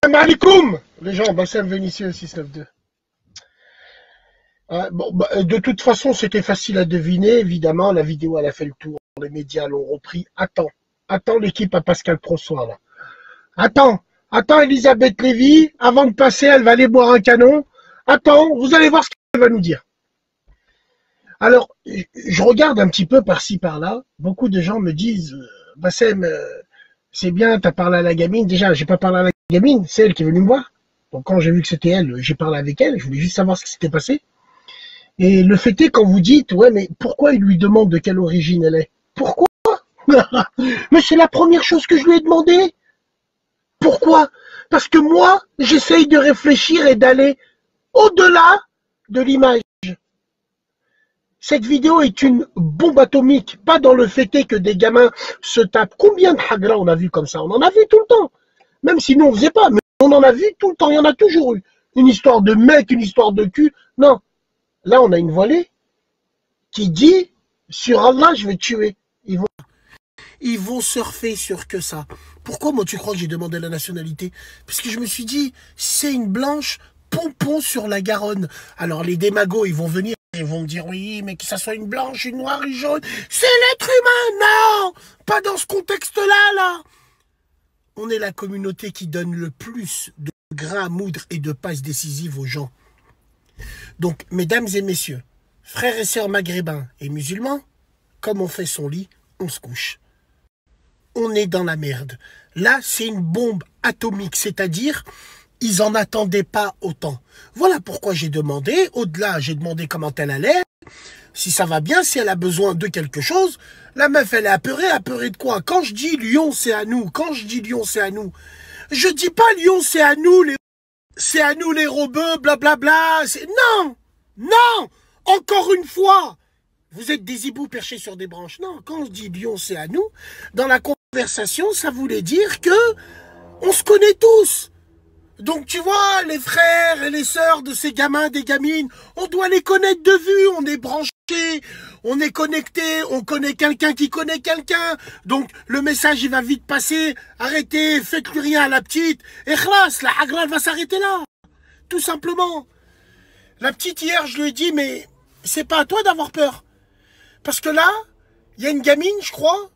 Salam alaikum les gens, Bassem Vénitieux 692. De toute façon, c'était facile à deviner, évidemment, la vidéo elle a fait le tour, les médias l'ont repris. Attends l'équipe à Pascal François là. Attends Elisabeth Lévy, avant de passer, elle va aller boire un canon. Attends, vous allez voir ce qu'elle va nous dire. Alors, je regarde un petit peu par-ci par-là, beaucoup de gens me disent, Bassem, c'est bien, t'as parlé à la gamine. Déjà, j'ai pas parlé à la gamine, c'est elle qui est venue me voir. Donc quand j'ai vu que c'était elle, j'ai parlé avec elle, je voulais juste savoir ce qui s'était passé. Et le fait est, quand vous dites, ouais, mais pourquoi il lui demande de quelle origine elle est? Pourquoi? Mais c'est la première chose que je lui ai demandé. Pourquoi? Parce que moi, j'essaye de réfléchir et d'aller au-delà de l'image. Cette vidéo est une bombe atomique, pas dans le fait est que des gamins se tapent. Combien de hagra on a vu comme ça? On en a vu tout le temps. Même si nous on faisait pas, mais on en a vu tout le temps, il y en a toujours eu. Une histoire de mec, une histoire de cul. Non. Là, on a une voilée qui dit, sur Allah, je vais te tuer. Ils vont surfer sur que ça. Pourquoi, moi, tu crois que j'ai demandé la nationalité? Parce que je me suis dit, c'est une blanche, pompon sur la Garonne. Alors, les démagos, ils vont venir, ils vont me dire, oui, mais que ça soit une blanche, une noire, une jaune. C'est l'être humain! Non! Pas dans ce contexte-là, là! On est la communauté qui donne le plus de grains à moudre et de passes décisives aux gens. Donc, mesdames et messieurs, frères et sœurs maghrébins et musulmans, comme on fait son lit, on se couche. On est dans la merde. Là, c'est une bombe atomique, c'est-à-dire, ils n'en attendaient pas autant. Voilà pourquoi j'ai demandé, au-delà, j'ai demandé comment elle allait, si ça va bien, si elle a besoin de quelque chose. La meuf, elle est apeurée de quoi? Quand je dis Lyon, c'est à nous, je dis pas Lyon, c'est à nous, c'est à nous les robeux, blablabla. Non! Non! Encore une fois, vous êtes des hiboux perchés sur des branches. Non, quand je dis Lyon, c'est à nous, dans la conversation, ça voulait dire que on se connaît tous. Donc tu vois, les frères et les sœurs de ces gamins, des gamines, on doit les connaître de vue, on est branchés, on est connectés, on connaît quelqu'un qui connaît quelqu'un. Donc le message il va vite passer, arrêtez, faites plus rien à la petite, et khlas, la hagra elle va s'arrêter là. Tout simplement. La petite hier, je lui ai dit, mais c'est pas à toi d'avoir peur. Parce que là, il y a une gamine, je crois,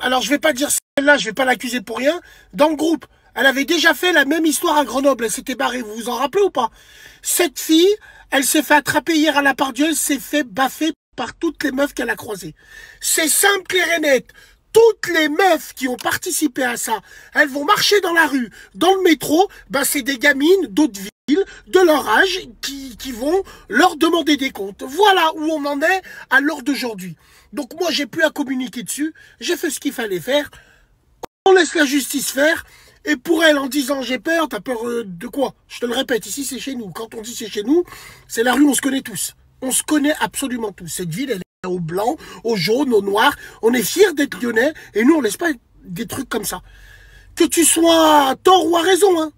alors je vais pas dire celle-là, je vais pas l'accuser pour rien, dans le groupe. Elle avait déjà fait la même histoire à Grenoble. Elle s'était barrée. Vous vous en rappelez ou pas? Cette fille, elle s'est fait attraper hier à la Part-Dieu. Elle s'est fait baffer par toutes les meufs qu'elle a croisées. C'est simple, clair et net. Toutes les meufs qui ont participé à ça, elles vont marcher dans la rue, dans le métro. Ben c'est des gamines d'autres villes, de leur âge, qui vont leur demander des comptes. Voilà où on en est à l'heure d'aujourd'hui. Donc moi, j'ai plus à communiquer dessus. J'ai fait ce qu'il fallait faire. On laisse la justice faire. Et pour elle, en disant j'ai peur, t'as peur de quoi? Je te le répète, ici c'est chez nous. Quand on dit c'est chez nous, c'est la rue, on se connaît tous. On se connaît absolument tous. Cette ville, elle est au blanc, au jaune, au noir. On est fiers d'être lyonnais et nous, on laisse pas des trucs comme ça. Que tu sois à tort ou à raison, hein.